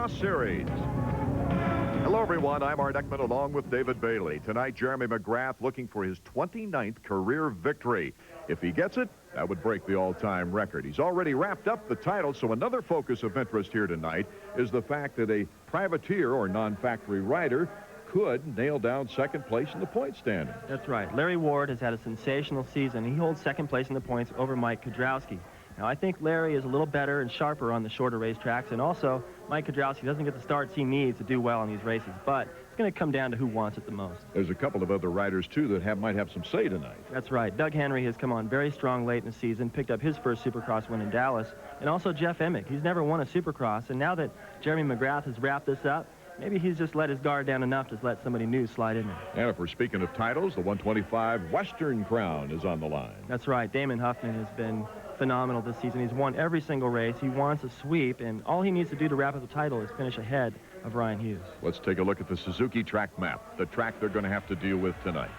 Series. Hello, everyone. I'm Art Eckman along with David Bailey. Tonight, Jeremy McGrath looking for his 29th career victory. If he gets it, that would break the all-time record. He's already wrapped up the title, so another focus of interest here tonight is the fact that a privateer or non-factory rider could nail down second place in the point standing. That's right. Larry Ward has had a sensational season. He holds second place in the points over Mike Kudrowski. Now, I think Larry is a little better and sharper on the shorter racetracks, and also Mike Kudrowski doesn't get the starts he needs to do well in these races, but it's going to come down to who wants it the most. There's a couple of other riders, too, that might have some say tonight. That's right. Doug Henry has come on very strong late in the season, picked up his first Supercross win in Dallas, and also Jeff Emick. He's never won a Supercross, and now that Jeremy McGrath has wrapped this up, maybe he's just let his guard down enough to let somebody new slide in there. And if we're speaking of titles, the 125 Western Crown is on the line. That's right. Damon Huffman has been phenomenal this season. He's won every single race. He wants a sweep, and all he needs to do to wrap up the title is finish ahead of Ryan Hughes. Let's take a look at the Suzuki track map, the track they're going to have to deal with tonight.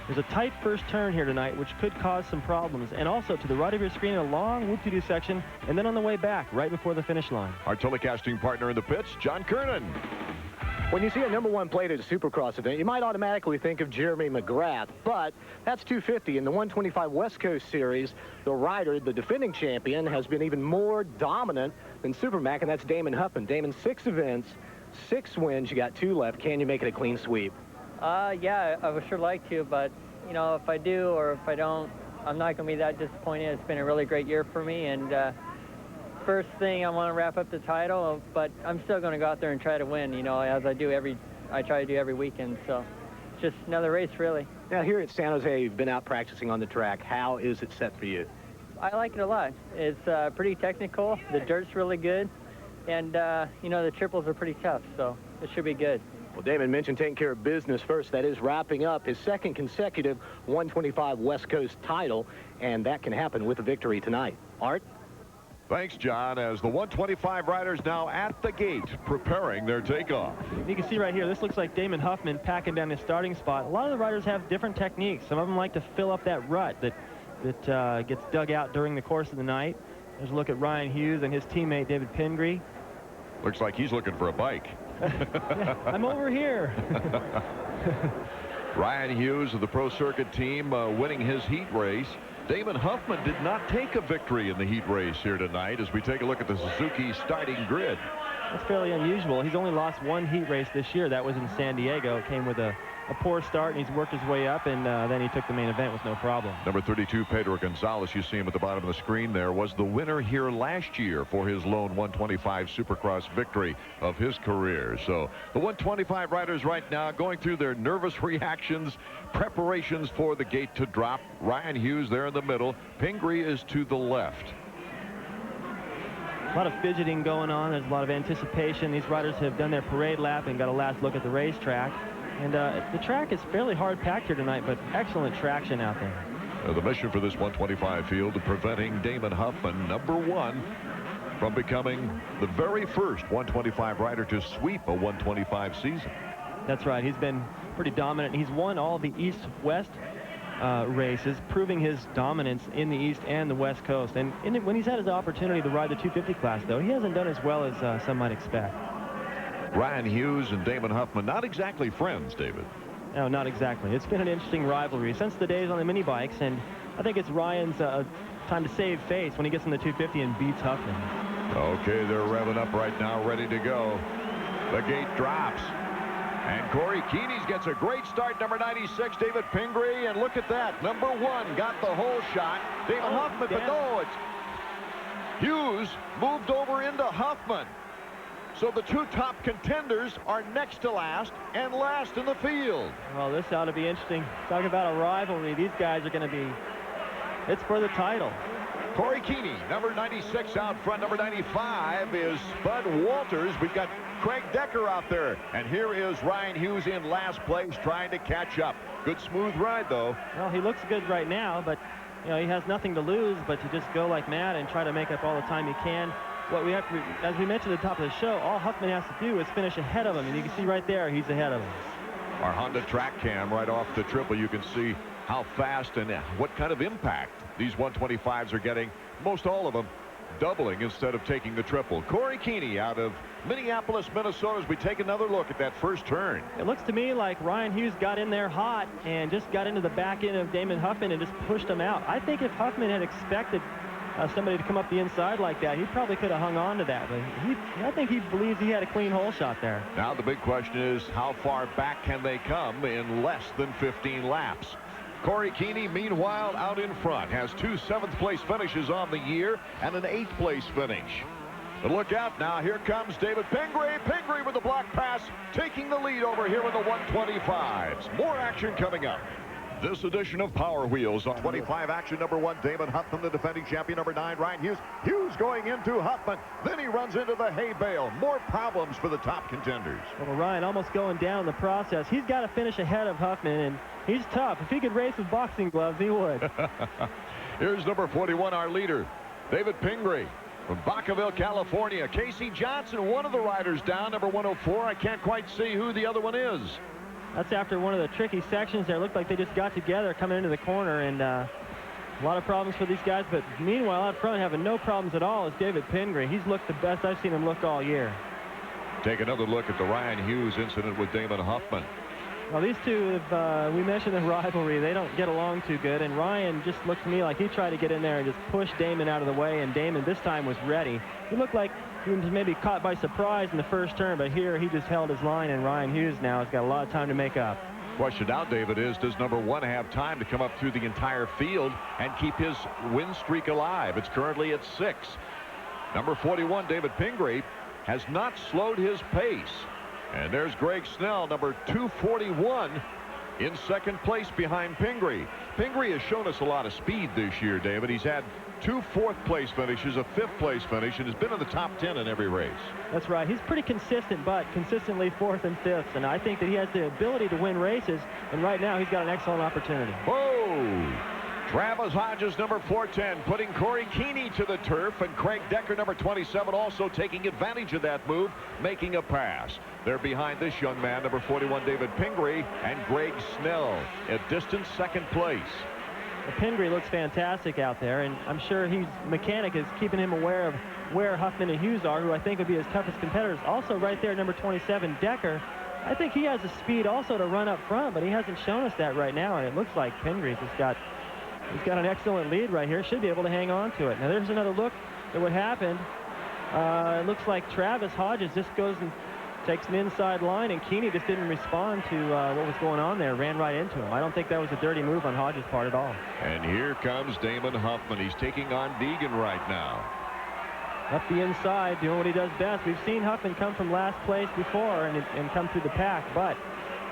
There's a tight first turn here tonight, which could cause some problems. And also to the right of your screen, a long whoop-de-doo section, and then on the way back, right before the finish line. Our telecasting partner in the pits, John Kernan. When you see a #1 plate at a Supercross event, you might automatically think of Jeremy McGrath, but that's 250. In the 125 West Coast Series, the rider, the defending champion, has been even more dominant than Supermac, and that's Damon Huffman. Damon, 6 events, 6 wins. You got 2 left. Can you make it a clean sweep? Yeah, I would sure like to, but, you know, if I do or if I don't, I'm not going to be that disappointed. It's been a really great year for me, and first thing, I want to wrap up the title, but I'm still going to go out there and try to win, you know, as I try to do every weekend. So it's just another race, really. Now, here at San Jose, you've been out practicing on the track. How is it set for you? I like it a lot. It's pretty technical. The dirt's really good. And, you know, the triples are pretty tough, so it should be good. Well, Damon mentioned taking care of business first. That is wrapping up his second consecutive 125 West Coast title, and that can happen with a victory tonight. Art? Thanks, John, as the 125 riders now at the gate preparing their takeoff. You can see right here, this looks like Damon Huffman packing down his starting spot. A lot of the riders have different techniques. Some of them like to fill up that rut that gets dug out during the course of the night. There's a look at Ryan Hughes and his teammate David Pingree. Looks like he's looking for a bike. Yeah, I'm over here. Ryan Hughes of the Pro Circuit team winning his heat race. Damon Huffman did not take a victory in the heat race here tonight as we take a look at the Suzuki starting grid. That's fairly unusual. He's only lost 1 heat race this year. That was in San Diego. It came with a poor start, and he's worked his way up, and then he took the main event with no problem. Number 32, Pedro Gonzalez, you see him at the bottom of the screen there, was the winner here last year for his lone 125 Supercross victory of his career. So the 125 riders right now going through their nervous reactions, preparations for the gate to drop. Ryan Hughes there in the middle. Pingree is to the left. A lot of fidgeting going on. There's a lot of anticipation. These riders have done their parade lap and got a last look at the racetrack. And the track is fairly hard packed here tonight, but excellent traction out there. The mission for this 125 field is preventing Damon Huffman, #1, from becoming the very first 125 rider to sweep a 125 season. That's right. He's been pretty dominant. He's won all the East-West races, proving his dominance in the East and the West Coast. And when he's had his opportunity to ride the 250 class, though, he hasn't done as well as some might expect. Ryan Hughes and Damon Huffman, not exactly friends, David. No, not exactly. It's been an interesting rivalry since the days on the mini bikes, and I think it's Ryan's time to save face when he gets in the 250 and beats Huffman. Okay, they're revving up right now, ready to go. The gate drops. And Corey Keeney's gets a great start, number 96, David Pingree, and look at that. #1 got the whole shot. Damon Huffman, but no, it's Hughes moved over into Huffman. So the 2 top contenders are next to last and last in the field. Well, this ought to be interesting. Talk about a rivalry. These guys are going to be, it's for the title. Corey Keeney, number 96 out front. Number 95 is Bud Walters. We've got Craig Decker out there. And here is Ryan Hughes in last place trying to catch up. Good smooth ride, though. Well, he looks good right now, but, you know, he has nothing to lose but to just go like mad and try to make up all the time he can. What we have to, as we mentioned at the top of the show, all Huffman has to do is finish ahead of him. And you can see right there, he's ahead of him. Our Honda track cam right off the triple, you can see how fast and what kind of impact these 125s are getting. Most all of them doubling instead of taking the triple. Corey Keeney out of Minneapolis, Minnesota, as we take another look at that first turn. It looks to me like Ryan Hughes got in there hot and just got into the back end of Damon Huffman and just pushed him out. I think if Huffman had expected somebody to come up the inside like that, he probably could have hung on to that. But I think he believes he had a clean hole shot there. Now the big question is, how far back can they come in less than 15 laps? Corey Keeney, meanwhile, out in front, has 2 7th-place finishes on the year and an 8th-place finish. But look out now, here comes David Pingree. Pingree with the block pass, taking the lead over here in the 125s. More action coming up. This edition of Power Wheels on 25 action. Number 1, Damon Huffman, the defending champion. Number 9, Ryan Hughes. Hughes going into Huffman. Then he runs into the hay bale. More problems for the top contenders. Well, Ryan almost going down the process. He's got to finish ahead of Huffman, and he's tough. If he could race with boxing gloves, he would. Here's number 41, our leader, David Pingree. From Vacaville, California. Casey Johnson, one of the riders down, number 104. I can't quite see who the other one is. That's after one of the tricky sections there. It looked like they just got together coming into the corner, and a lot of problems for these guys. But meanwhile, out front, having no problems at all is David Pingree. He's looked the best I've seen him look all year. Take another look at the Ryan Hughes incident with Damon Huffman. Well, these two, we mentioned the rivalry. They don't get along too good, and Ryan just looked to me like he tried to get in there and just push Damon out of the way, and Damon this time was ready. He looked like he was maybe caught by surprise in the first turn, but here he just held his line, and Ryan Hughes now has got a lot of time to make up. Question now, David, is does number 1 have time to come up through the entire field and keep his win streak alive? It's currently at 6. Number 41, David Pingree, has not slowed his pace. And there's Greg Snell, number 241, in second place behind Pingree. Pingree has shown us a lot of speed this year, David. He's had 2 4th-place finishes, a 5th-place finish, and has been in the top 10 in every race. That's right. He's pretty consistent, but consistently 4th and 5th. And I think that he has the ability to win races, and right now he's got an excellent opportunity. Whoa! Travis Hodges, number 410, putting Corey Keeney to the turf, and Craig Decker, number 27, also taking advantage of that move, making a pass. They're behind this young man, number 41, David Pingree, and Greg Snell at distant second place. Well, Pingree looks fantastic out there, and I'm sure his mechanic is keeping him aware of where Huffman and Hughes are, who I think would be his toughest competitors. Also right there, number 27, Decker. I think he has the speed also to run up front, but he hasn't shown us that right now, and it looks like Pingree's just got He's got an excellent lead right here. Should be able to hang on to it. Now there's another look at what happened. It looks like Travis Hodges just goes and takes an inside line, and Keeney just didn't respond to what was going on there. Ran right into him. I don't think that was a dirty move on Hodges' part at all. And here comes Damon Huffman. He's taking on Deegan right now. Up the inside, doing what he does best. We've seen Huffman come from last place before and come through the pack, but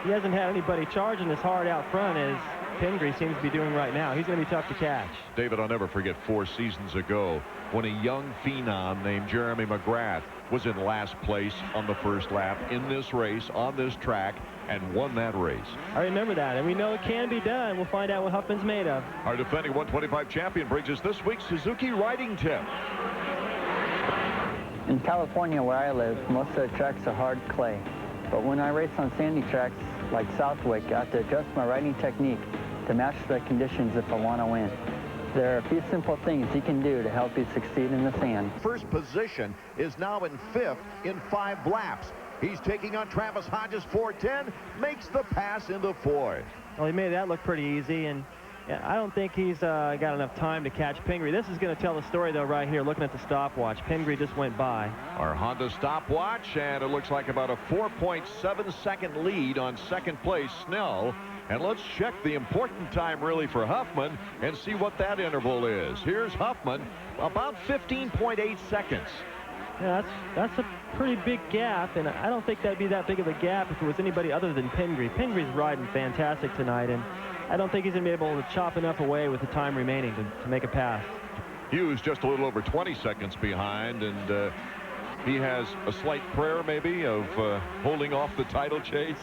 he hasn't had anybody charging as hard out front as Pingree seems to be doing right now. He's going to be tough to catch. David, I'll never forget 4 seasons ago when a young phenom named Jeremy McGrath was in last place on the first lap in this race on this track and won that race. I remember that, and we know it can be done. We'll find out what Huffman's made of. Our defending 125 champion brings us this week's Suzuki riding tip. In California, where I live, most of the tracks are hard clay. But when I race on sandy tracks like Southwick, I have to adjust my riding technique to match the conditions if I want to win. There are a few simple things you can do to help you succeed in the sand. First position is now in 5th in 5 laps. He's taking on Travis Hodges, 410, makes the pass into 4th. Well, he made that look pretty easy, and I don't think he's got enough time to catch Pingree. This is going to tell the story, though, right here, looking at the stopwatch. Pingree just went by. Our Honda stopwatch, and it looks like about a 4.7-second lead on second place, Snell. And let's check the important time, really, for Huffman and see what that interval is. Here's Huffman, about 15.8 seconds. Yeah, that's a pretty big gap, and I don't think that'd be that big of a gap if it was anybody other than Pingree. Pingree's riding fantastic tonight, and I don't think he's going to be able to chop enough away with the time remaining to make a pass. Hughes just a little over 20 seconds behind, and he has a slight prayer, maybe, of holding off the title chase.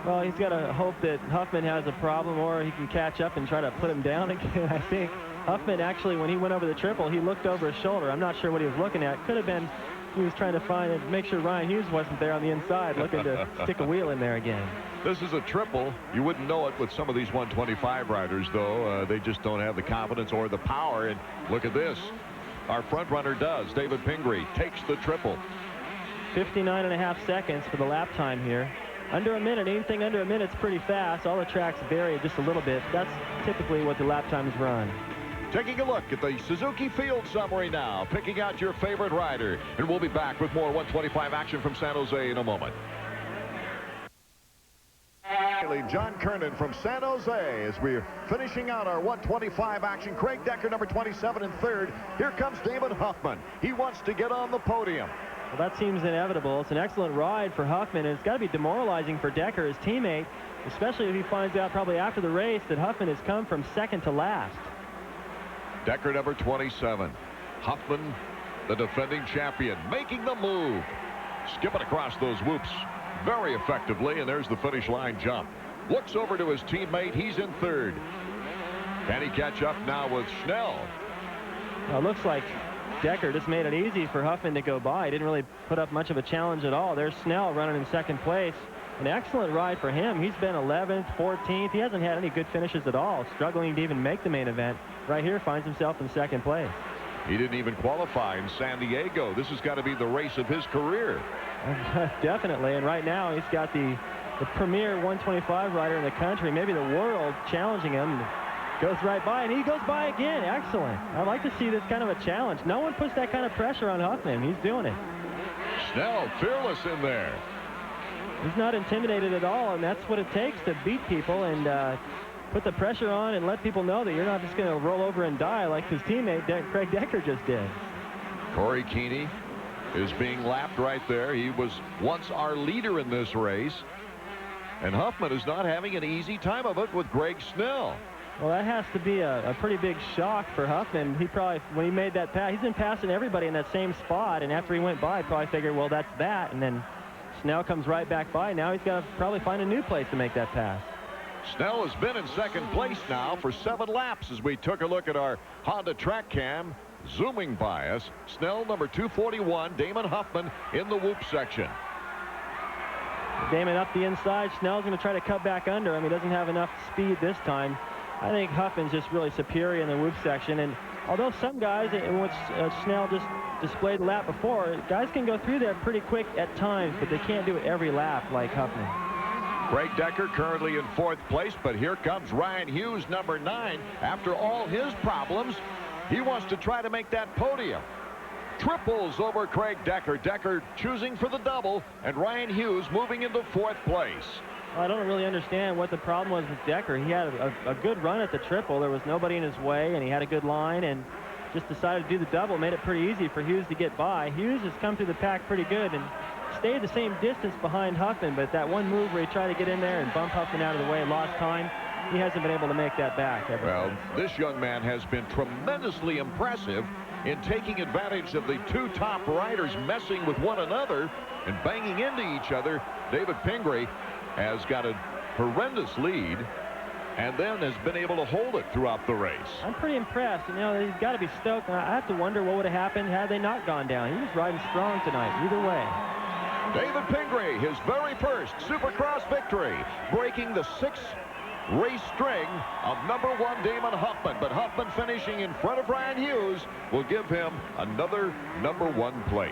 Well, he's got to hope that Huffman has a problem, or he can catch up and try to put him down again. I think Huffman, actually, when he went over the triple, he looked over his shoulder. I'm not sure what he was looking at. Could have been he was trying to find and make sure Ryan Hughes wasn't there on the inside, looking to stick a wheel in there again. This is a triple. You wouldn't know it with some of these 125 riders, though. They just don't have the confidence or the power. And look at this. our front runner does. David Pingree takes the triple. 59.5 seconds for the lap time here. Under a minute, anything under a minute's pretty fast. All the tracks vary just a little bit. That's typically what the lap times run. Taking a look at the Suzuki Field summary now, picking out your favorite rider. And we'll be back with more 125 action from San Jose in a moment. John Kernan from San Jose as we're finishing out our 125 action. Craig Decker, number 27 in third. Here comes Damon Huffman. He wants to get on the podium. Well, that seems inevitable. It's an excellent ride for Huffman, and it's got to be demoralizing for Decker, his teammate, especially if he finds out probably after the race that Huffman has come from second to last. Decker, number 27. Huffman, the defending champion, making the move. Skipping across those whoops very effectively, and there's the finish line jump. Looks over to his teammate. He's in third. Can he catch up now with Schnell? Well, it looks like Decker just made it easy for Huffman to go by. He didn't really put up much of a challenge at all. There's Schnell running in second place. An excellent ride for him. He's been 11th, 14th. He hasn't had any good finishes at all, struggling to even make the main event. Right here finds himself in second place. He didn't even qualify in San Diego. This has got to be the race of his career. Definitely, and right now he's got the premier 125 rider in the country, maybe the world, challenging him. Goes right by, and he goes by again. Excellent. I'd like to see this kind of a challenge. No one puts that kind of pressure on Huffman. He's doing it. Schnell, fearless in there. He's not intimidated at all, and that's what it takes to beat people and put the pressure on and let people know that you're not just going to roll over and die like his teammate Craig Decker just did. Corey Keeney is being lapped right there. He was once our leader in this race, and Huffman is not having an easy time of it with Greg Schnell. Well, that has to be a pretty big shock for Huffman. He probably, when he made that pass, he's been passing everybody in that same spot, and after he went by, probably figured, well, that's that, and then Schnell comes right back by. Now he's got to probably find a new place to make that pass. Schnell has been in second place now for 7 laps as we took a look at our Honda track cam zooming by us. Schnell, number 241, Damon Huffman in the whoop section. Damon up the inside. Schnell's going to try to cut back under him. He doesn't have enough speed this time. I think Huffman's just really superior in the whoop section, and although some guys, in which Schnell just displayed the lap before, guys can go through there pretty quick at times, but they can't do it every lap like Huffman. Craig Decker currently in 4th place, but here comes Ryan Hughes, number 9. After all his problems, he wants to try to make that podium. Triples over Craig Decker. Decker choosing for the double, and Ryan Hughes moving into 4th place. I don't really understand what the problem was with Decker. He had a good run at the triple. There was nobody in his way, and he had a good line, and just decided to do the double. Made it pretty easy for Hughes to get by. Hughes has come through the pack pretty good and stayed the same distance behind Huffman, but that one move where he tried to get in there and bump Huffman out of the way and lost time, he hasn't been able to make that back ever since. This young man has been tremendously impressive in taking advantage of the 2 top riders messing with one another and banging into each other. David Pingree has got a horrendous lead and then has been able to hold it throughout the race. I'm pretty impressed. You know, he's got to be stoked. I have to wonder what would have happened had they not gone down. He was riding strong tonight, either way. David Pingree, his very first Supercross victory, breaking the 6 race string of number 1 Damon Huffman. But Huffman finishing in front of Ryan Hughes will give him another number 1 plate.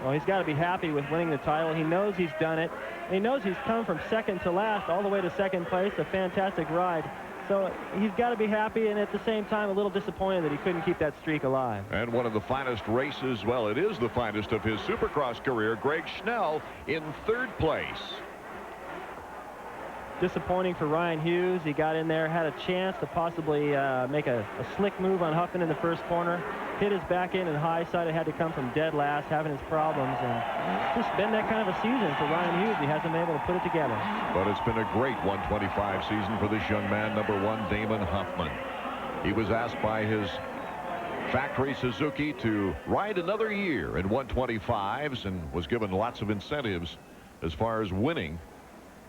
Well, he's got to be happy with winning the title. He knows he's done it. He knows he's come from second to last all the way to second place. A fantastic ride. So he's got to be happy, and at the same time a little disappointed that he couldn't keep that streak alive. And one of the finest races, well, it is the finest of his Supercross career, Greg Schnell in 3rd place. Disappointing for Ryan Hughes. He got in there, had a chance to possibly make a slick move on Huffman in the first corner. Hit his back end and high side. It had to come from dead last, having his problems. And just been that kind of a season for Ryan Hughes. He hasn't been able to put it together. But it's been a great 125 season for this young man, number 1 Damon Huffman. He was asked by his factory Suzuki to ride another year in 125s and was given lots of incentives as far as winning,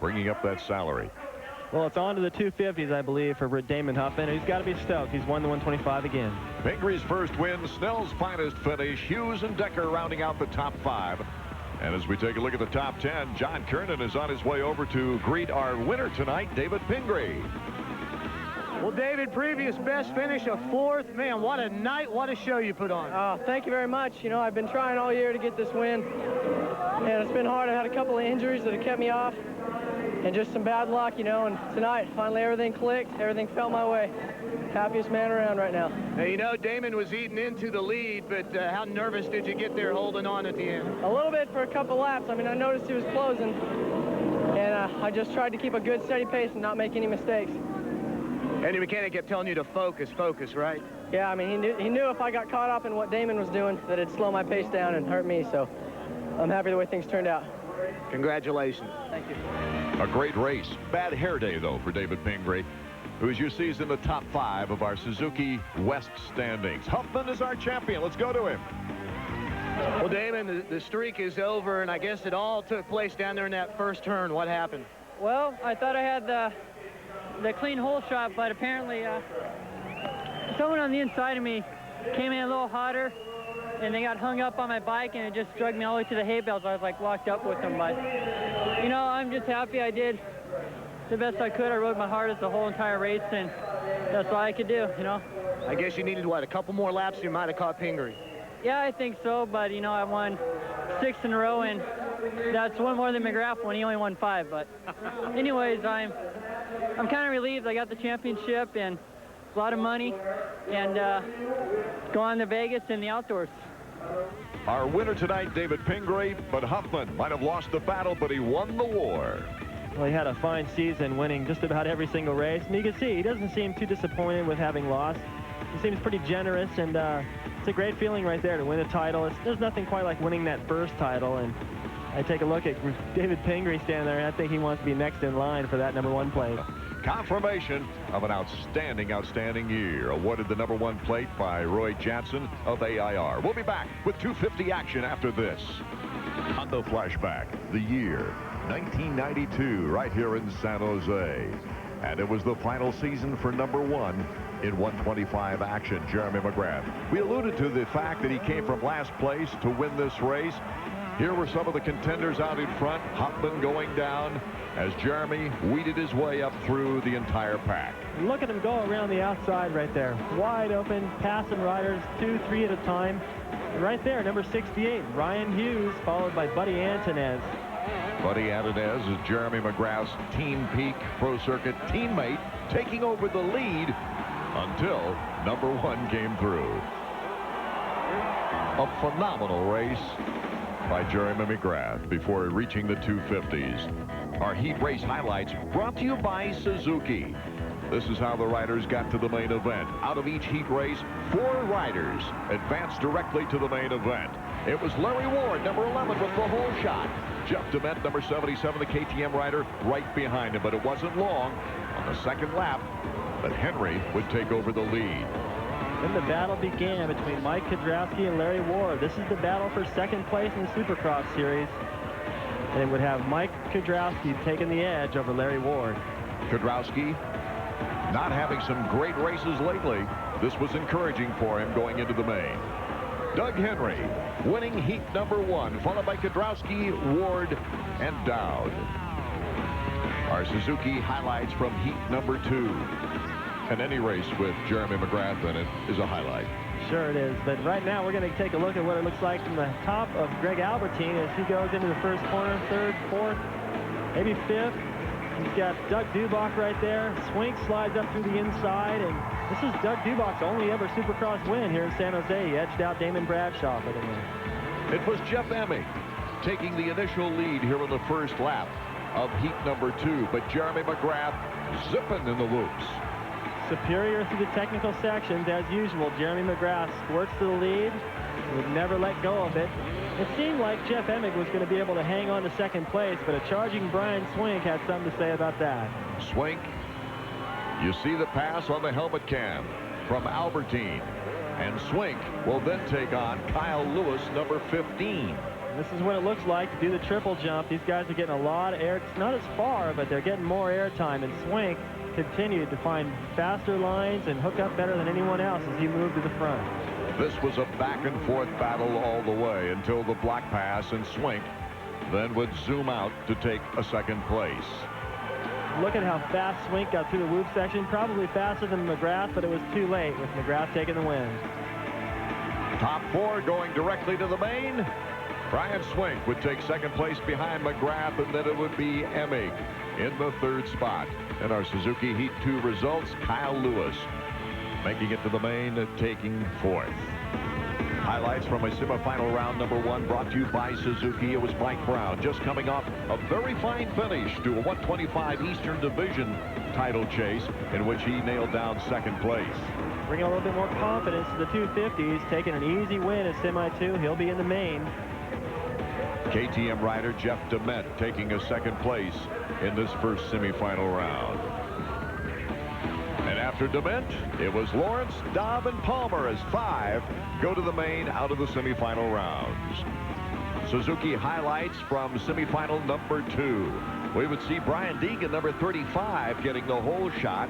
bringing up that salary. Well, it's on to the 250s, I believe, for Damon Huffman. He's got to be stoked. He's won the 125 again. Pingree's first win, Snell's finest finish, Hughes and Decker rounding out the top 5. And as we take a look at the top 10, John Kernan is on his way over to greet our winner tonight, David Pingree. Well, David, previous best finish of 4th. Man, what a night, what a show you put on. Thank you very much. You know, I've been trying all year to get this win, and it's been hard. I had a couple of injuries that have kept me off, and just some bad luck, you know, and tonight, finally everything clicked, everything fell my way. Happiest man around right now. Now, you know, Damon was eating into the lead, but how nervous did you get there holding on at the end? A little bit for a couple laps. I mean, I noticed he was closing, and I just tried to keep a good, steady pace and not make any mistakes. And the mechanic kept telling you to focus, right? Yeah, I mean, he knew if I got caught up in what Damon was doing, that it'd slow my pace down and hurt me, so I'm happy the way things turned out. Congratulations. Thank you. A great race. Bad hair day, though, for David Pingree, who, as you see, is in the top 5 of our Suzuki West standings. Huffman is our champion. Let's go to him. Well, Damon, the streak is over, and I guess it all took place down there in that first turn. What happened? Well, I thought I had the clean hole shot, but apparently someone on the inside of me came in a little hotter, and they got hung up on my bike, and it just dragged me all the way to the hay bales. I was like locked up with them, but you know, I'm just happy I did the best I could. I rode my hardest the whole entire race, and that's all I could do, you know. I guess you needed, what, a couple more laps, you might have caught Pingree. Yeah, I think so, but you know, I won 6 in a row, and that's one more than McGrath won. He only won 5, but anyways, I'm kind of relieved I got the championship and a lot of money, and go on to Vegas in the outdoors. Our winner tonight, David Pingree, but Huffman might have lost the battle, but he won the war. Well, he had a fine season, winning just about every single race. And you can see he doesn't seem too disappointed with having lost. He seems pretty generous, and it's a great feeling right there to win a title. There's nothing quite like winning that first title, and I take a look at David Pingree standing there, and I think he wants to be next in line for that #1 plate. Confirmation of an outstanding year. Awarded the #1 plate by Roy Jansen of AIR. We'll be back with 250 action after this. On the flashback, the year 1992, right here in San Jose. And it was the final season for #1 in 125 action, Jeremy McGrath. We alluded to the fact that he came from last place to win this race. Here were some of the contenders out in front. Huffman going down as Jeremy weeded his way up through the entire pack. Look at him go around the outside right there. Wide open, passing riders 2, 3 at a time. And right there, number 68, Ryan Hughes, followed by Buddy Antonez. Buddy Antonez is Jeremy McGrath's Team Peak Pro Circuit teammate, taking over the lead until #1 came through. A phenomenal race by Jeremy McGrath before reaching the 250s. Our heat race highlights brought to you by Suzuki. This is how the riders got to the main event. Out of each heat race, 4 riders advanced directly to the main event. It was Larry Ward, number 11, with the whole shot. Jeff DeMent, number 77, the KTM rider, right behind him. But it wasn't long on the second lap that Henry would take over the lead. Then the battle began between Mike Kudrowski and Larry Ward. This is the battle for second place in the Supercross series. And it would have Mike Kudrowski taking the edge over Larry Ward. Kudrowski not having some great races lately. This was encouraging for him going into the main. Doug Henry winning heat #1, followed by Kudrowski, Ward, and Dowd. Our Suzuki highlights from heat #2. And any race with Jeremy McGrath in it is a highlight. Sure it is, but right now we're going to take a look at what it looks like from the top of Greg Albertine as he goes into the first corner, 3rd, 4th, maybe 5th. He's got Doug Dubach right there. Swink slides up through the inside, and this is Doug Dubach's only ever Supercross win here in San Jose. He edged out Damon Bradshaw for the win. It was Jeff Emig taking the initial lead here in the first lap of heat #2, but Jeremy McGrath zipping in the whoops. Superior through the technical sections, as usual. Jeremy McGrath squirts to the lead, would never let go of it. It seemed like Jeff Emig was going to be able to hang on to second place, but a charging Brian Swink had something to say about that. Swink, you see the pass on the helmet cam from Albertine, and Swink will then take on Kyle Lewis, number 15. This is what it looks like to do the triple jump. These guys are getting a lot of air. It's not as far, but they're getting more air time, and Swink continued to find faster lines and hook up better than anyone else as he moved to the front. This was a back-and-forth battle all the way until the block pass, and Swink then would zoom out to take a second place. look at how fast Swink got through the whoop section. Probably faster than McGrath, but it was too late with McGrath taking the win. Top 4 going directly to the main. Brian Swink would take second place behind McGrath, and then it would be Emig in the 3rd spot. And our Suzuki Heat 2 results, Kyle Lewis making it to the main, taking 4th. Highlights from a semifinal round number 1 brought to you by Suzuki. It was Mike Brown just coming off a very fine finish to a 125 Eastern Division title chase in which he nailed down second place. Bringing a little bit more confidence to the 250s, taking an easy win at Semi 2. He'll be in the main. KTM rider Jeff DeMent taking a second place in this first semifinal round. And after DeMent, it was Lawrence, Dobb, and Palmer as 5 go to the main out of the semifinal rounds. Suzuki highlights from semifinal number 2. We would see Brian Deegan, number 35, getting the whole shot.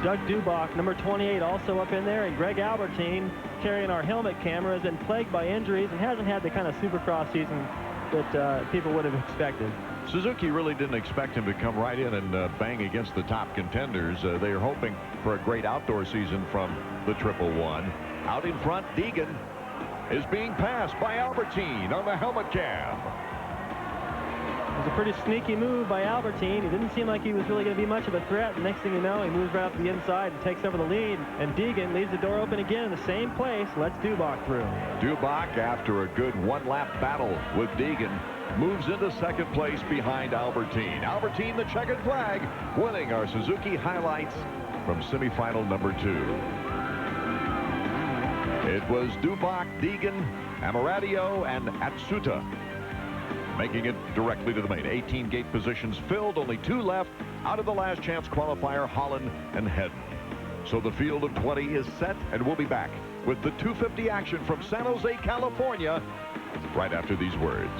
Doug Dubach, number 28, also up in there, and Greg Albertine, carrying our helmet camera, has been plagued by injuries and hasn't had the kind of Supercross season that people would have expected. Suzuki really didn't expect him to come right in and bang against the top contenders. They are hoping for a great outdoor season from the 111. Out in front, Deegan is being passed by Albertine on the helmet cam. It was a pretty sneaky move by Albertine. He didn't seem like he was really going to be much of a threat. Next thing you know, he moves right up to the inside and takes over the lead. And Deegan leaves the door open again in the same place. Lets Dubach through. Dubach, after a good one-lap battle with Deegan, moves into second place behind Albertine. Albertine, the checkered flag, winning our Suzuki highlights from semifinal number 2. It was Dubach, Deegan, Amaradio, and Atsuta making it directly to the main. 18 gate positions filled, only 2 left out of the last chance qualifier, Holland and Hedden. So the field of 20 is set, and we'll be back with the 250 action from San Jose, California, right after these words.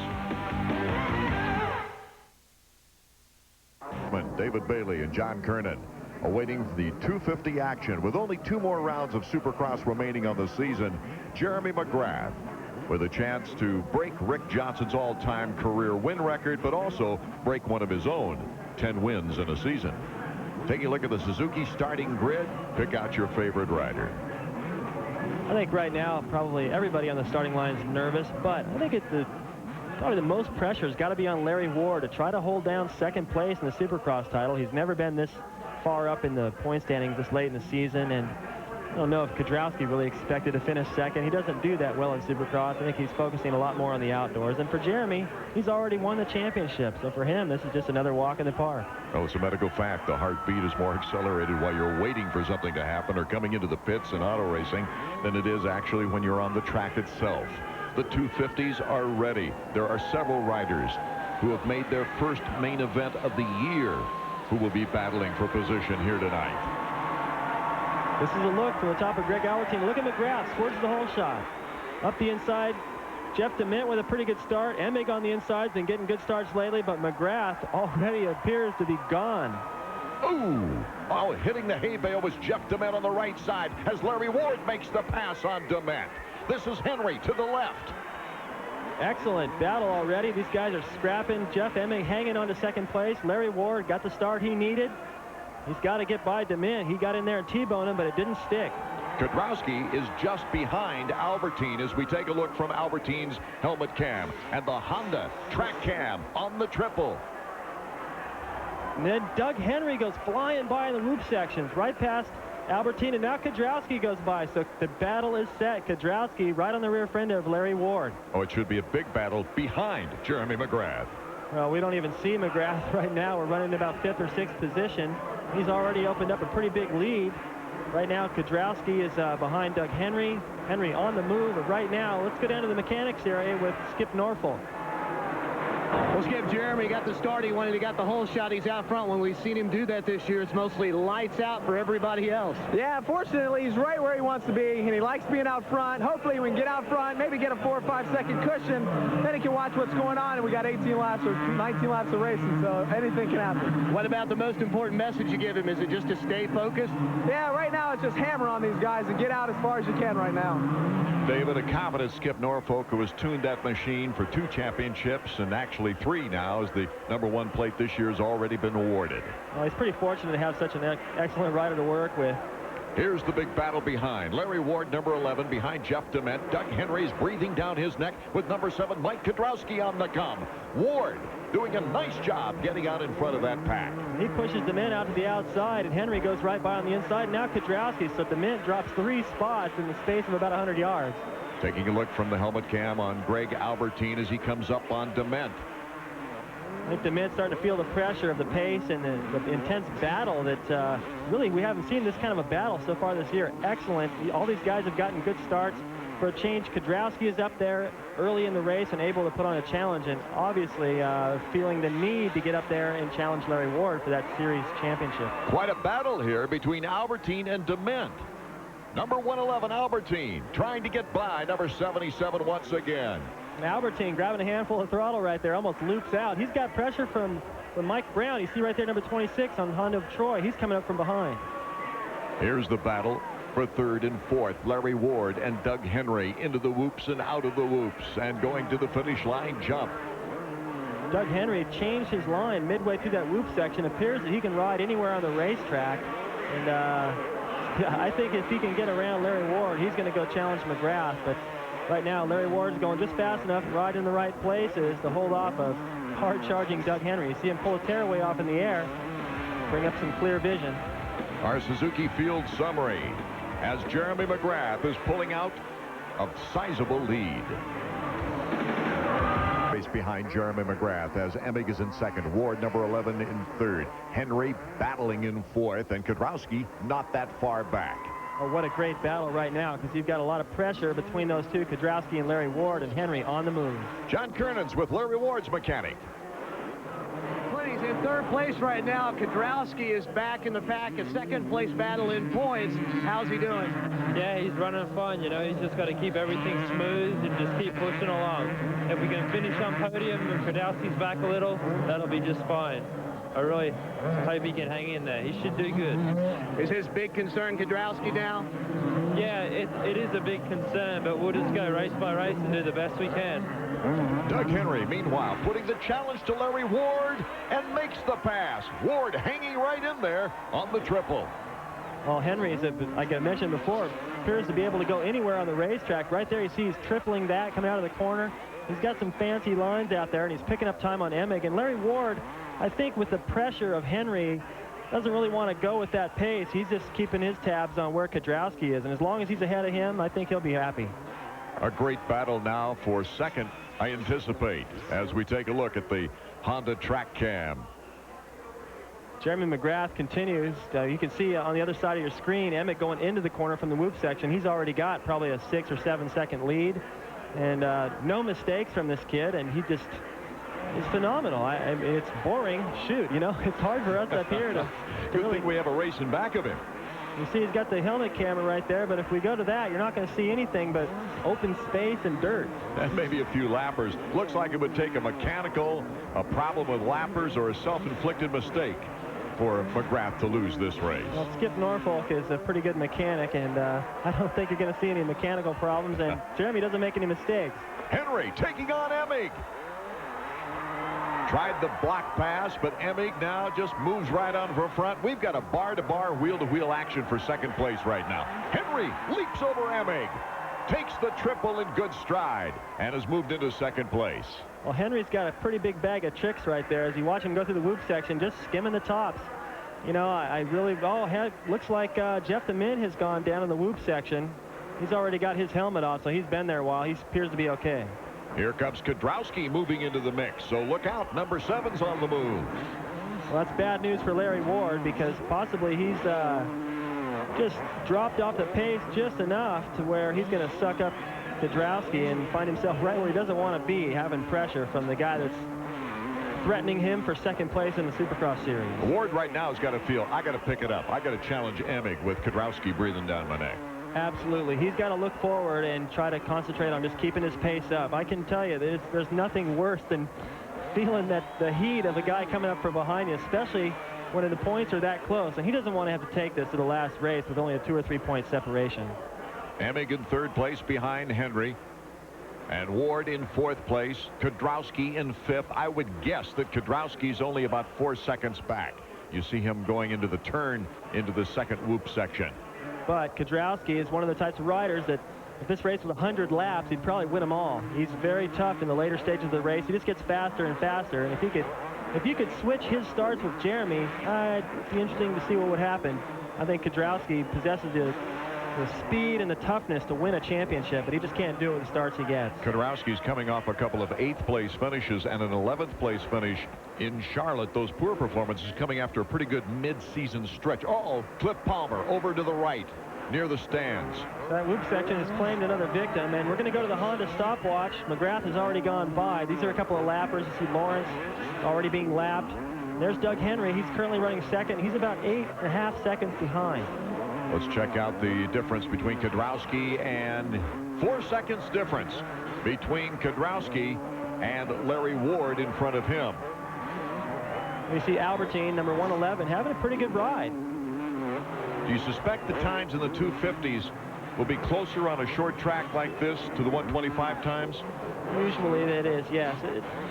David Bailey and John Kernan awaiting the 250 action with only 2 more rounds of Supercross remaining on the season. Jeremy McGrath with a chance to break Rick Johnson's all-time career win record, but also break one of his own, 10 wins in a season. Taking a look at the Suzuki starting grid, pick out your favorite rider. I think right now probably everybody on the starting line is nervous, but I think probably the most pressure has got to be on Larry Ward to try to hold down second place in the Supercross title. He's never been this far up in the point standings this late in the season, and I don't know if Kedrowski really expected to finish second. He doesn't do that well in Supercross. I think he's focusing a lot more on the outdoors. And for Jeremy, he's already won the championship. So for him, this is just another walk in the park. Oh, it's a medical fact. The heartbeat is more accelerated while you're waiting for something to happen or coming into the pits in auto racing than it is actually when you're on the track itself. The 250s are ready. There are several riders who have made their first main event of the year who will be battling for position here tonight. This is a look from the top of Greg Albertine. Look at McGrath, swerves the whole shot. Up the inside, Jeff DeMent with a pretty good start. Emig on the inside, been getting good starts lately, but McGrath already appears to be gone. Ooh! Oh, hitting the hay bale was Jeff DeMent on the right side as Larry Ward makes the pass on DeMent. This is Henry to the left. Excellent battle already. These guys are scrapping. Jeff Emig hanging on to second place. Larry Ward got the start he needed. He's got to get by DeMent. He got in there and T-boned him, but it didn't stick. Kedrowski is just behind Albertine as we take a look from Albertine's helmet cam and the Honda track cam on the triple. And then Doug Henry goes flying by in the whoop sections, right past Albertine, and now Kedrowski goes by. So the battle is set. Kedrowski right on the rear fender of Larry Ward. Oh, it should be a big battle behind Jeremy McGrath. Well, we don't even see McGrath right now. We're running about 5th or 6th position. He's already opened up a pretty big lead. Right now, Kedrowski is behind Doug Henry. Henry on the move, but right now, let's go down to the mechanics area with Skip Norfolk. Well, Skip, Jeremy got the start he wanted. He got the whole shot. He's out front. When we've seen him do that this year, it's mostly lights out for everybody else. Yeah, fortunately, he's right where he wants to be, and he likes being out front. Hopefully, we can get out front, maybe get a 4 or 5 second cushion. Then he can watch what's going on, and we got 18 laps or 19 laps of racing, so anything can happen. What about the most important message you give him? Is it just to stay focused? Yeah, right now it's just hammer on these guys and get out as far as you can right now. David, a confident Skip Norfolk who has tuned that machine for 2 championships and actually 3 now, as the #1 plate this year has already been awarded. Well, he's pretty fortunate to have such an excellent rider to work with. Here's the big battle behind. Larry Ward, number 11, behind Jeff DeMent. Doug Henry's breathing down his neck with number 7, Mike Kudrowski, on the come. Ward doing a nice job getting out in front of that pack. He pushes DeMent out to the outside, and Henry goes right by on the inside. Now Kudrowski, so DeMent drops 3 spots in the space of about 100 yards. Taking a look from the helmet cam on Greg Albertine as he comes up on DeMent. I think DeMent's starting to feel the pressure of the pace and the intense battle that really we haven't seen this kind of a battle so far this year. Excellent. All these guys have gotten good starts. For a change, Kudrowski is up there early in the race and able to put on a challenge, and obviously feeling the need to get up there and challenge Larry Ward for that series championship. Quite a battle here between Albertine and DeMent. Number 111, Albertine, trying to get by number 77 once again. Albertine grabbing a handful of throttle right there, almost loops out. He's got pressure from Mike Brown. You see right there, number 26 on Honda of Troy. He's coming up from behind. Here's the battle for 3rd and 4th. Larry Ward and Doug Henry into the whoops and out of the whoops and going to the finish line jump. Doug Henry changed his line midway through that whoop section. Appears that he can ride anywhere on the racetrack. And I think if he can get around Larry Ward, he's going to go challenge McGrath. But right now, Larry Ward's going just fast enough, right in the right places to hold off of hard-charging Doug Henry. You see him pull a tearaway off in the air, bring up some clear vision. Our Suzuki Field summary as Jeremy McGrath is pulling out a sizable lead. Race behind Jeremy McGrath as Emig is in 2nd, Ward number 11 in 3rd, Henry battling in 4th, and Kudrowski not that far back. Oh, what a great battle right now, because you've got a lot of pressure between those two, Kudrowski and Larry Ward, and Henry on the move. John Kernans with Larry Ward's mechanic. He's in 3rd place right now. Kudrowski is back in the pack, a 2nd place battle in points. How's he doing? Yeah, he's running fine, you know. He's just got to keep everything smooth and just keep pushing along. If we can finish on podium and Kudrowski's back a little, that'll be just fine. I really hope he can hang in there. He should do good. Is his big concern Kudrowski now? Yeah, it is a big concern, but we'll just go race by race and do the best we can. Doug Henry, meanwhile, putting the challenge to Larry Ward and makes the pass. Ward hanging right in there on the triple. Well, Henry, like I mentioned before, appears to be able to go anywhere on the racetrack. Right there, you see he's tripling that coming out of the corner. He's got some fancy lines out there, and he's picking up time on Emig. And Larry Ward, I think with the pressure of Henry, doesn't really want to go with that pace. He's just keeping his tabs on where Kudrowski is. And as long as he's ahead of him, I think he'll be happy. A great battle now for 2nd, I anticipate, as we take a look at the Honda track cam. Jeremy McGrath continues. You can see on the other side of your screen, Emig going into the corner from the whoop section. He's already got probably a 6 or 7 second lead. And no mistakes from this kid, and he just is phenomenal. I mean, it's boring. Shoot, you know, it's hard for us up here to Good really... thing we have a race in back of him. You see he's got the helmet camera right there, but if we go to that, you're not going to see anything but open space and dirt. And maybe a few lappers. Looks like it would take a mechanical, a problem with lappers, or a self-inflicted mistake for McGrath to lose this race. Well, Skip Norfolk is a pretty good mechanic, and I don't think you're going to see any mechanical problems, and Jeremy doesn't make any mistakes. Henry taking on Emig. Tried the block pass, but Emig now just moves right on for front. We've got a bar-to-bar, wheel-to-wheel action for 2nd place right now. Henry leaps over Emig, takes the triple in good stride, and has moved into 2nd place. Well, Henry's got a pretty big bag of tricks right there as you watch him go through the whoop section, just skimming the tops. You know, I really, looks like Jeff DeMint has gone down in the whoop section. He's already got his helmet off, so he's been there a while. He appears to be okay. Here comes Kudrowski moving into the mix, so look out. Number 7's on the move. Well, that's bad news for Larry Ward, because possibly he's just dropped off the pace just enough to where he's going to suck up Kudrowski and find himself right where he doesn't want to be, having pressure from the guy that's threatening him for 2nd place in the Supercross series. Ward right now has got to feel, I got to pick it up. I got to challenge Emig with Kudrowski breathing down my neck. Absolutely. He's got to look forward and try to concentrate on just keeping his pace up. I can tell you there's nothing worse than feeling that the heat of a guy coming up from behind you, especially when the points are that close. And he doesn't want to have to take this to the last race with only a 2 or 3 point separation. Emig in 3rd place behind Henry. And Ward in 4th place, Kedrowski in 5th. I would guess that Kedrowski's only about 4 seconds back. You see him going into the turn into the second whoop section. But Kedrowski is one of the types of riders that if this race was 100 laps, he'd probably win them all. He's very tough in the later stages of the race. He just gets faster and faster. And if you could switch his starts with Jeremy, it'd be interesting to see what would happen. I think Kedrowski possesses the speed and the toughness to win a championship, but he just can't do it with the starts he gets. Kedrowski's coming off a couple of 8th place finishes and an 11th place finish in Charlotte. Those poor performances coming after a pretty good mid-season stretch. Uh-oh, Cliff Palmer over to the right near the stands. That whoop section has claimed another victim, and we're going to go to the Honda stopwatch. McGrath has already gone by. These are a couple of lappers. You see Lawrence already being lapped. There's Doug Henry. He's currently running second. He's about 8.5 seconds behind. Let's check out the difference between Kedrowski and 4 seconds difference between Kedrowski and Larry Ward in front of him. We see Albertine, number 111, having a pretty good ride. Do you suspect the times in the 250s will be closer on a short track like this to the 125 times? Usually it is, yes.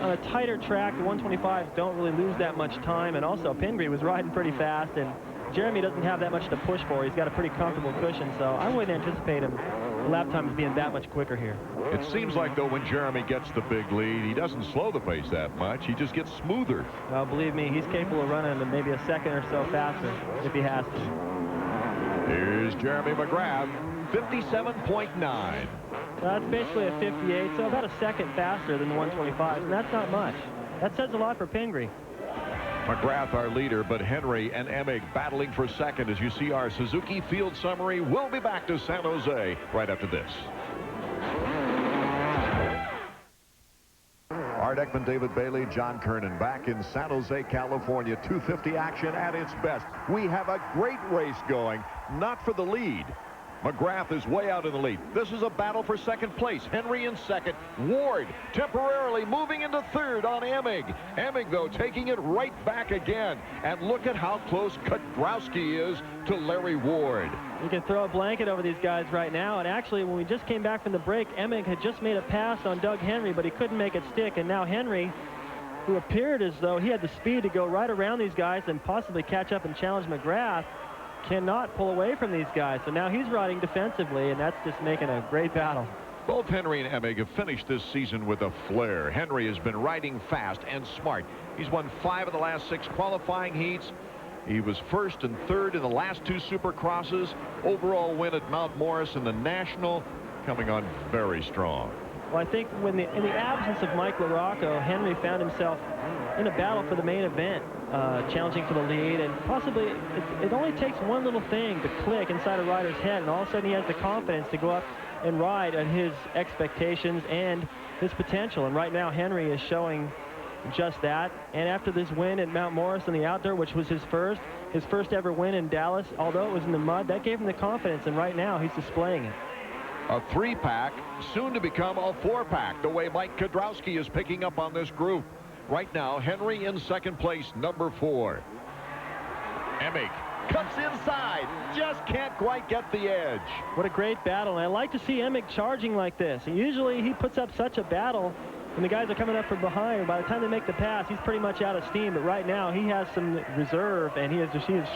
On a tighter track, the 125s don't really lose that much time, and also Pingree was riding pretty fast, and Jeremy doesn't have that much to push for. He's got a pretty comfortable cushion, so I wouldn't anticipate him lap times being that much quicker here. It seems like, though, when Jeremy gets the big lead, he doesn't slow the pace that much. He just gets smoother. Well, believe me, he's capable of running maybe a second or so faster if he has to. Here's Jeremy McGrath, 57.9. That's basically a 58, so about a second faster than the 125, and that's not much. That says a lot for Pingree. McGrath, our leader, but Henry and Emig battling for second as you see our Suzuki Field Summary. We'll be back to San Jose right after this. Art Ekman, David Bailey, John Kernan back in San Jose, California. 250 action at its best. We have a great race going, not for the lead. McGrath is way out in the lead. This is a battle for second place. Henry in second. Ward temporarily moving into third on Emig. Emig, though, taking it right back again. And look at how close Kedrowski is to Larry Ward. You can throw a blanket over these guys right now. And actually, when we just came back from the break, Emig had just made a pass on Doug Henry, but he couldn't make it stick. And now Henry, who appeared as though he had the speed to go right around these guys and possibly catch up and challenge McGrath, cannot pull away from these guys. So now he's riding defensively, and that's just making a great battle. Both Henry and Emig have finished this season with a flair. Henry has been riding fast and smart. He's won 5 of the last 6 qualifying heats. He was first and third in the last 2 Supercrosses. Overall win at Mount Morris in the National, coming on very strong. Well, I think in the absence of Mike LaRocco, Henry found himself in a battle for the main event, challenging for the lead, and possibly it only takes one little thing to click inside a rider's head, and all of a sudden he has the confidence to go up and ride at his expectations and his potential. And right now Henry is showing just that. And after this win at Mount Morris in the outdoor, which was his first ever win in Dallas, although it was in the mud, that gave him the confidence, and right now he's displaying it. A 3-pack, soon to become a 4-pack, the way Mike Kedrowski is picking up on this group. Right now, Henry in second place, number 4. Emig cuts inside, just can't quite get the edge. What a great battle, and I like to see Emig charging like this. And usually he puts up such a battle when the guys are coming up from behind. By the time they make the pass, he's pretty much out of steam, but right now he has some reserve, and he is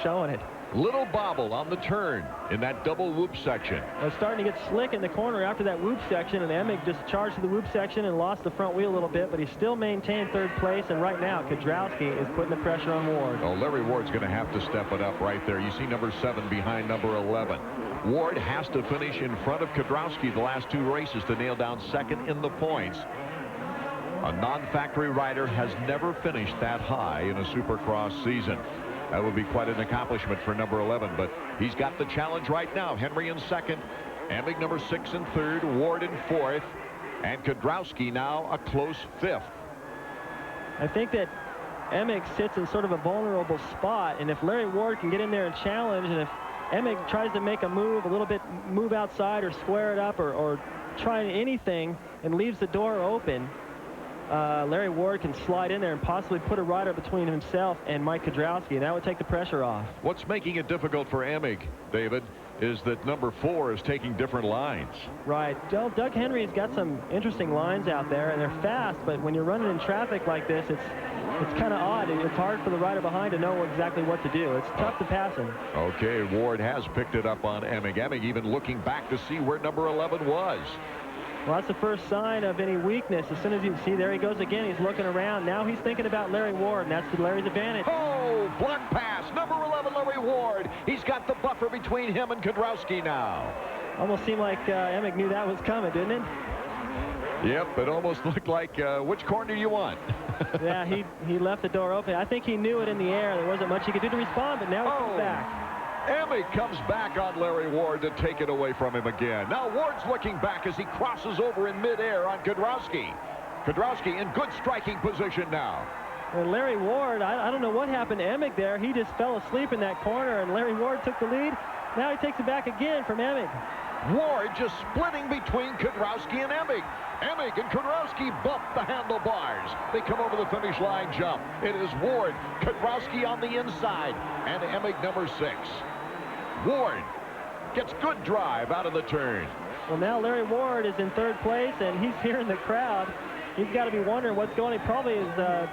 showing it. Little bobble on the turn in that double whoop section. It's starting to get slick in the corner after that whoop section, and Emig just charged to the whoop section and lost the front wheel a little bit, but he still maintained third place, and right now Kedrowski is putting the pressure on Ward. Oh, Larry Ward's going to have to step it up right there. You see number 7 behind number 11. Ward has to finish in front of Kedrowski the last 2 races to nail down second in the points. A non-factory rider has never finished that high in a Supercross season. That would be quite an accomplishment for number 11, but he's got the challenge right now. Henry in second, Emig number 6 and third, Ward in 4th, and Kedrowski now a close 5th. I think that Emig sits in sort of a vulnerable spot, and if Larry Ward can get in there and challenge, and if Emig tries to make a move a little bit, move outside or square it up or try anything and leaves the door open, Larry Ward can slide in there and possibly put a rider between himself and Mike Kedrowski, and that would take the pressure off. What's making it difficult for Emig, David, is that number 4 is taking different lines. Right. Doug Henry's got some interesting lines out there, and they're fast, but when you're running in traffic like this, it's kind of odd. It's hard for the rider behind to know exactly what to do. It's tough to pass him. Okay, Ward has picked it up on Emig. Emig even looking back to see where number 11 was. Well, that's the first sign of any weakness. As soon as you see, there he goes again. He's looking around. Now he's thinking about Larry Ward, and that's to Larry's advantage. Oh, block pass. Number 11, Larry Ward. He's got the buffer between him and Kudrowski now. Almost seemed like Emig knew that was coming, didn't it? Yep, it almost looked like, which corner do you want? Yeah, he left the door open. I think he knew it in the air. There wasn't much he could do to respond, but now he comes back. Emig comes back on Larry Ward to take it away from him again. Now Ward's looking back as he crosses over in midair on Kudrowski. Kudrowski in good striking position now. And Larry Ward, I don't know what happened to Emig there. He just fell asleep in that corner, and Larry Ward took the lead. Now he takes it back again from Emig. Ward just splitting between Kudrowski and Emig. Emig and Kudrowski bump the handlebars. They come over the finish line jump. It is Ward, Kudrowski on the inside, and Emig number 6. Ward gets good drive out of the turn. Well, now Larry Ward is in 3rd place, and he's here in the crowd. He's got to be wondering what's going on. He probably is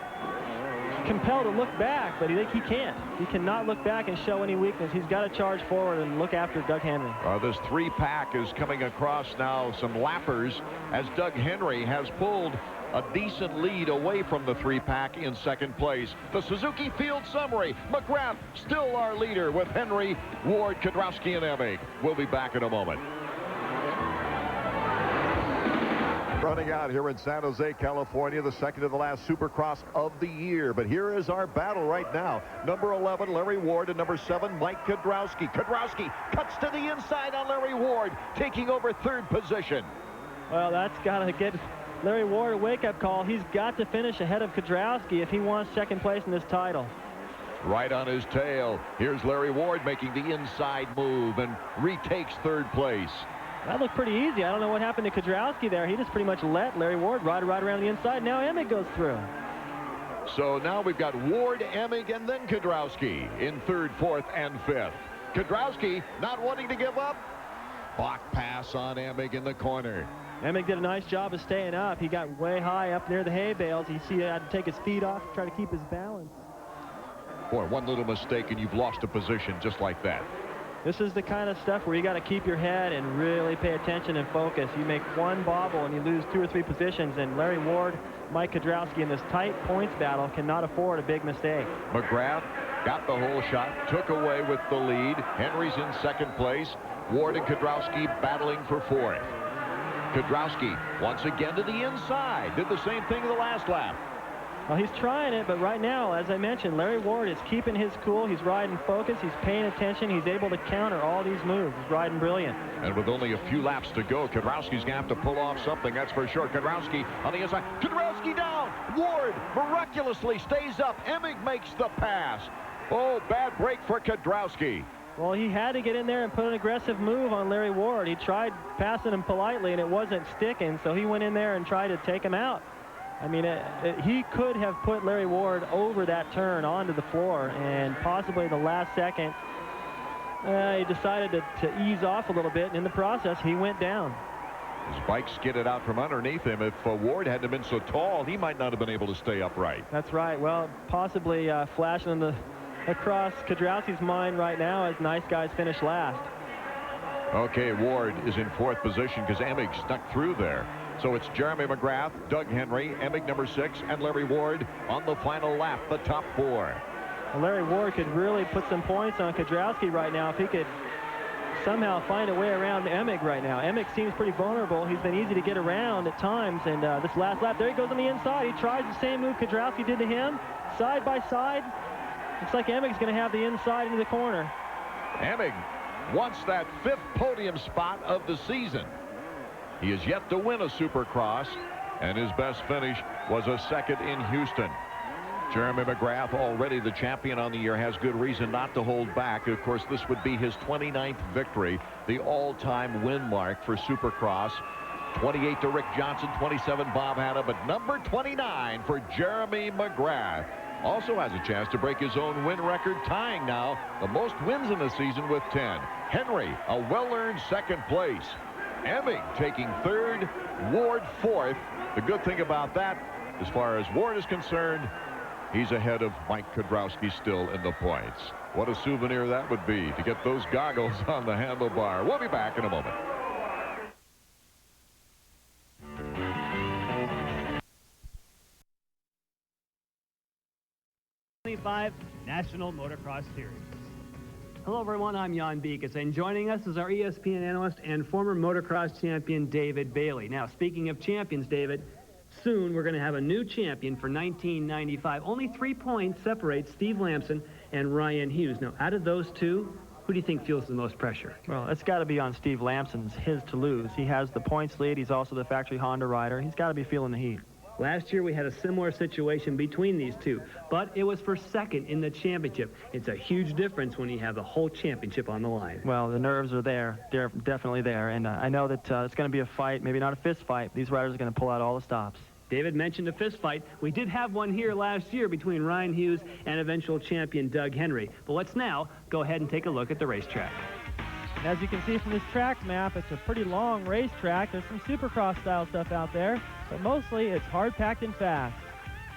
compelled to look back, but he can't. He cannot look back and show any weakness. He's got to charge forward and look after Doug Henry. This 3-pack is coming across now some lappers as Doug Henry has pulled a decent lead away from the 3-pack in 2nd place. The Suzuki Field summary. McGrath still our leader with Henry, Ward, Kudrowski, and Emig. We'll be back in a moment. Running out here in San Jose, California, the second to the last Supercross of the year. But here is our battle right now. Number 11, Larry Ward, and number 7, Mike Kudrowski. Kudrowski cuts to the inside on Larry Ward, taking over 3rd position. Well, that's got to get Larry Ward a wake-up call. He's got to finish ahead of Kudrowski if he wants 2nd place in this title. Right on his tail. Here's Larry Ward making the inside move and retakes 3rd place. That looked pretty easy. I don't know what happened to Kudrowski there. He just pretty much let Larry Ward ride around the inside. Now Emig goes through. So now we've got Ward, Emig, and then Kudrowski in 3rd, 4th, and 5th. Kudrowski not wanting to give up. Block pass on Emig in the corner. Emig did a nice job of staying up. He got way high up near the hay bales. You see he had to take his feet off to try to keep his balance. Boy, one little mistake and you've lost a position just like that. This is the kind of stuff where you got to keep your head and really pay attention and focus. You make one bobble and you lose 2 or 3 positions, and Larry Ward, Mike Kudrowski in this tight points battle cannot afford a big mistake. McGrath got the whole shot, took away with the lead. Henry's in 2nd place. Ward and Kudrowski battling for 4th. Kudrowski once again to the inside. Did the same thing in the last lap. Well, he's trying it, but right now, as I mentioned, Larry Ward is keeping his cool. He's riding focus. He's paying attention. He's able to counter all these moves. He's riding brilliant. And with only a few laps to go, Kudrowski's going to have to pull off something, that's for sure. Kudrowski on the inside. Kudrowski down. Ward miraculously stays up. Emig makes the pass. Oh, bad break for Kudrowski. Well, he had to get in there and put an aggressive move on Larry Ward. He tried passing him politely, and it wasn't sticking, so he went in there and tried to take him out. I mean, he could have put Larry Ward over that turn onto the floor, and possibly the last second, he decided to ease off a little bit, and in the process, he went down. His bike skidded out from underneath him. If Ward hadn't been so tall, he might not have been able to stay upright. That's right. Well, possibly flashing across Kudrowski's mind right now as nice guys finish last. Okay, Ward is in 4th position because Emig stuck through there. So it's Jeremy McGrath, Doug Henry, Emig number 6, and Larry Ward on the final lap, the top 4. Well, Larry Ward could really put some points on Kudrowski right now if he could somehow find a way around Emig right now. Emig seems pretty vulnerable. He's been easy to get around at times, and this last lap, there he goes on the inside. He tries the same move Kudrowski did to him, side by side. Looks like Emig's going to have the inside into the corner. Emig wants that 5th podium spot of the season. He is yet to win a Supercross, and his best finish was a 2nd in Houston. Jeremy McGrath, already the champion on the year, has good reason not to hold back. Of course, this would be his 29th victory, the all-time win mark for Supercross. 28 to Rick Johnson, 27 Bob Hanna, but number 29 for Jeremy McGrath. also has a chance to break his own win record, tying now the most wins in the season with 10. Henry, a well-earned second place. Emming taking third, Ward fourth. The good thing about that, as far as Ward is concerned, he's ahead of Mike Kudrowski still in the points. What a souvenir that would be to get those goggles on the handlebar. We'll be back in a moment. National Motocross Series. Hello everyone, I'm Jan Beekes, and joining us is our ESPN analyst and former motocross champion David Bailey. Now, speaking of champions, David, soon we're going to have a new champion for 1995. Only 3 points separate Steve Lamson and Ryan Hughes. Now, out of those two, who do you think feels the most pressure? Well, it's got to be on Steve Lamson. It's his to lose. He has the points lead. He's also the factory Honda rider. He's got to be feeling the heat. Last year we had a similar situation between these two, but it was for second in the championship. It's a huge difference when you have the whole championship on the line. Well, the nerves are there. They're definitely there, and I know that it's going to be a fight, maybe not a fist fight. These riders are going to pull out all the stops. David mentioned a fist fight. We did have one here last year between Ryan Hughes and eventual champion Doug Henry. But let's now go ahead and take a look at the racetrack. As you can see from this track map, it's a pretty long racetrack. There's some Supercross style stuff out there, but mostly it's hard packed and fast.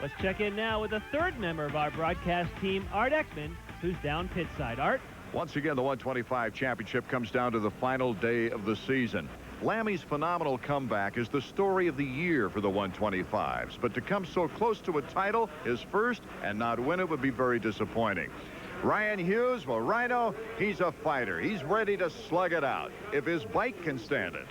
Let's check in now with the third member of our broadcast team, Art Ekman, who's down pit side. Art? Once again, the 125 championship comes down to the final day of the season. Lammy's phenomenal comeback is the story of the year for the 125s, but to come so close to a title, his first, and not win it would be very disappointing. Ryan Hughes, well, Rhino, he's a fighter. He's ready to slug it out if his bike can stand it.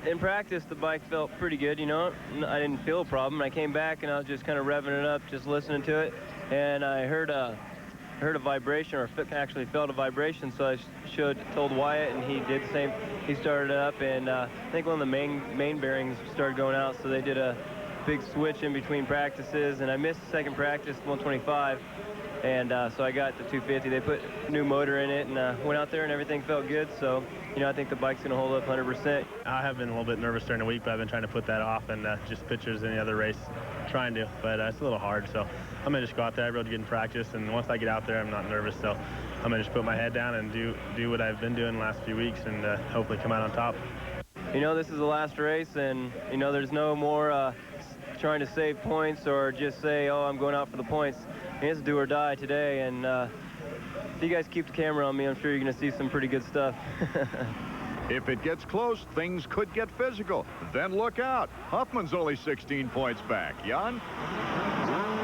In practice, the bike felt pretty good, you know. I didn't feel a problem. I came back and I was just kind of revving it up, just listening to it, and I heard a vibration, or actually felt a vibration, so I told Wyatt, and he did the same. He started it up, and I think one of the main bearings started going out, so they did a big switch in between practices, and I missed the second practice, 125. And so I got the 250. They put a new motor in it, and went out there and everything felt good. So, you know, I think the bike's going to hold up 100%. I have been a little bit nervous during the week, but I've been trying to put that off and just pictures any other race, trying to. But it's a little hard, so I'm going to just go out there, really get in practice, and once I get out there, I'm not nervous. So I'm going to just put my head down and do what I've been doing the last few weeks, and hopefully come out on top. You know, this is the last race, and, you know, there's no more trying to save points or just say, oh, I'm going out for the points. It's do or die today, and if you guys keep the camera on me, I'm sure you're going to see some pretty good stuff. If it gets close, things could get physical. Then look out. Huffman's only 16 points back. Jan?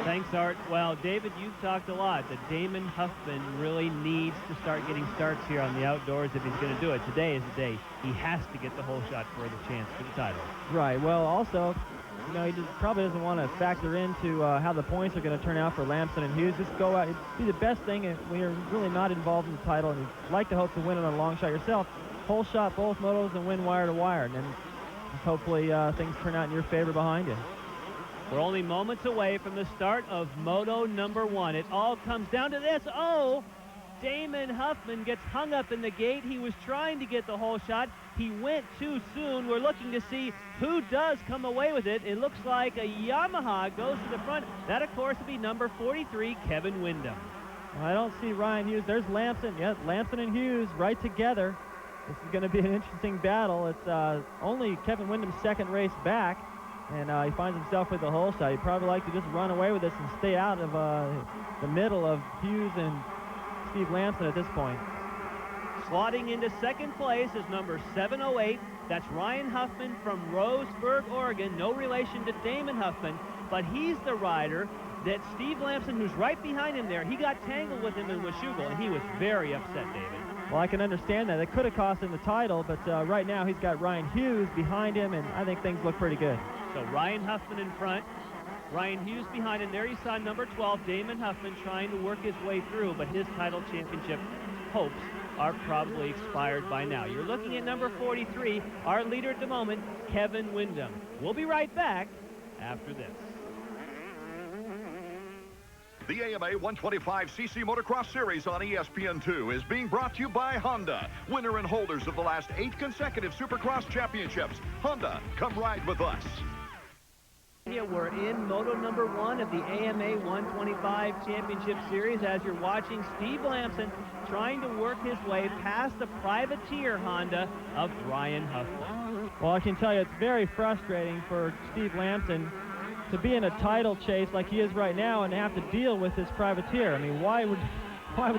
Thanks, Art. Well, David, you've talked a lot that Damon Huffman really needs to start getting starts here on the outdoors if he's going to do it. Today is the day. He has to get the whole shot for the chance for the title. Right. Well, also, you know, he probably doesn't want to factor into how the points are going to turn out for Lamson and Hughes. Just go out. It'd be the best thing if we are really not involved in the title, and you'd like to hope to win it on a long shot yourself. Whole shot both motos and win wire to wire, and then hopefully things turn out in your favor behind you. We're only moments away from the start of Moto number 1. It all comes down to this. Oh, Damon Huffman gets hung up in the gate. He was trying to get the whole shot. He went too soon. We're looking to see who does come away with it. It looks like a Yamaha goes to the front. That, of course, would be number 43, Kevin Windham. Well, I don't see Ryan Hughes. There's Lamson. Yeah, Lamson and Hughes right together. This is going to be an interesting battle. It's only Kevin Windham's second race back, and he finds himself with the whole shot. He'd probably like to just run away with this and stay out of the middle of Hughes and Steve Lamson at this point. Slotting into second place is number 708. That's Ryan Huffman from Roseburg, Oregon. No relation to Damon Huffman, but he's the rider that Steve Lamson, who's right behind him there, he got tangled with him in Washougal, and he was very upset, David. Well, I can understand that. It could have cost him the title, but right now he's got Ryan Hughes behind him, and I think things look pretty good. So Ryan Huffman in front, Ryan Hughes behind him. There you saw number 12, Damon Huffman, trying to work his way through, but his title championship hopes are probably expired by now. You're looking at number 43, our leader at the moment, Kevin Windham. We'll be right back after this. The AMA 125cc Motocross Series on ESPN2 is being brought to you by Honda, winner and holders of the last 8 consecutive Supercross championships. Honda, come ride with us. We're in moto number 1 of the AMA 125 Championship Series as you're watching Steve Lamson trying to work his way past the privateer Honda of Ryan Huffman. Well, I can tell you it's very frustrating for Steve Lamson to be in a title chase like he is right now and have to deal with this privateer. I mean, why would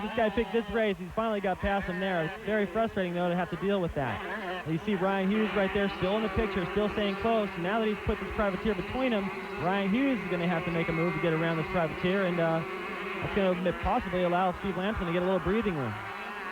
this guy pick this race? He's finally got past him there. It's very frustrating, though, to have to deal with that. You see Ryan Hughes right there still in the picture, still staying close. Now that he's put this privateer between them, Ryan Hughes is going to have to make a move to get around this privateer, and that's going to possibly allow Steve Lamson to get a little breathing room.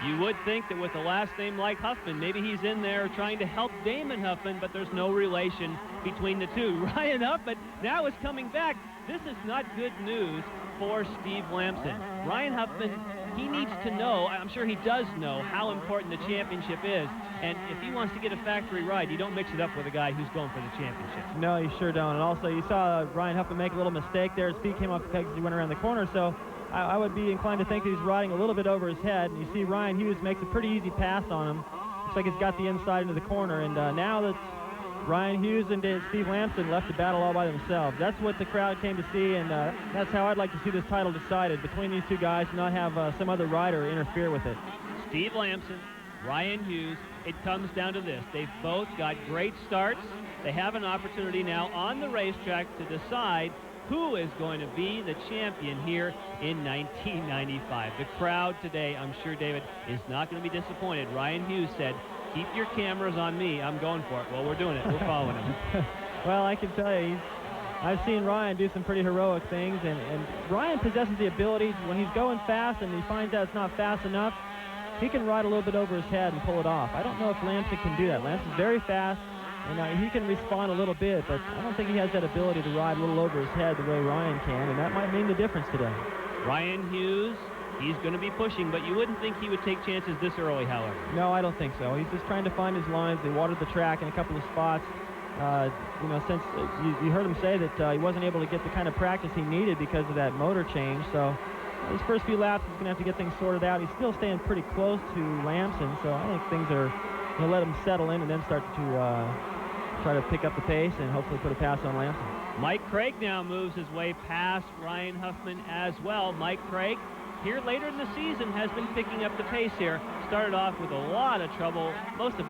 You would think that with the last name like Huffman, maybe he's in there trying to help Damon Huffman, but there's no relation between the two. Ryan Huffman now is coming back. This is not good news for Steve Lamson. Ryan Huffman, he needs to know, I'm sure he does know, how important the championship is. And if he wants to get a factory ride, you don't mix it up with a guy who's going for the championship. No, you sure don't. And also, you saw Ryan Huffman make a little mistake there. His feet came off the pegs as he went around the corner, so I would be inclined to think that he's riding a little bit over his head. And you see Ryan Hughes makes a pretty easy pass on him. Looks like he's got the inside into the corner. And now that Ryan Hughes and Steve Lamson left the battle all by themselves. That's what the crowd came to see, and that's how I'd like to see this title decided, between these two guys, and not have some other rider interfere with it. Steve Lamson, Ryan Hughes, it comes down to this. They've both got great starts. They have an opportunity now on the racetrack to decide who is going to be the champion here in 1995. The crowd today, I'm sure, David, is not going to be disappointed. Ryan Hughes said, "Keep your cameras on me. I'm going for it." Well, we're doing it. We're following him. Well, I can tell you, I've seen Ryan do some pretty heroic things, and Ryan possesses the ability, when he's going fast and he finds out it's not fast enough, he can ride a little bit over his head and pull it off. I don't know if Lamson can do that. Lanson's very fast, and he can respond a little bit, but I don't think he has that ability to ride a little over his head the way Ryan can, and that might mean the difference today. Ryan Hughes, he's going to be pushing, but you wouldn't think he would take chances this early, however. No, I don't think so. He's just trying to find his lines. They watered the track in a couple of spots. You know, since you heard him say that he wasn't able to get the kind of practice he needed because of that motor change. So his first few laps, he's going to have to get things sorted out. He's still staying pretty close to Lamson, so I think things are going to let him settle in and then start to try to pick up the pace and hopefully put a pass on Lamson. Mike Craig now moves his way past Ryan Huffman as well. Mike Craig, here later in the season, has been picking up the pace here. Started off with a lot of trouble. Most of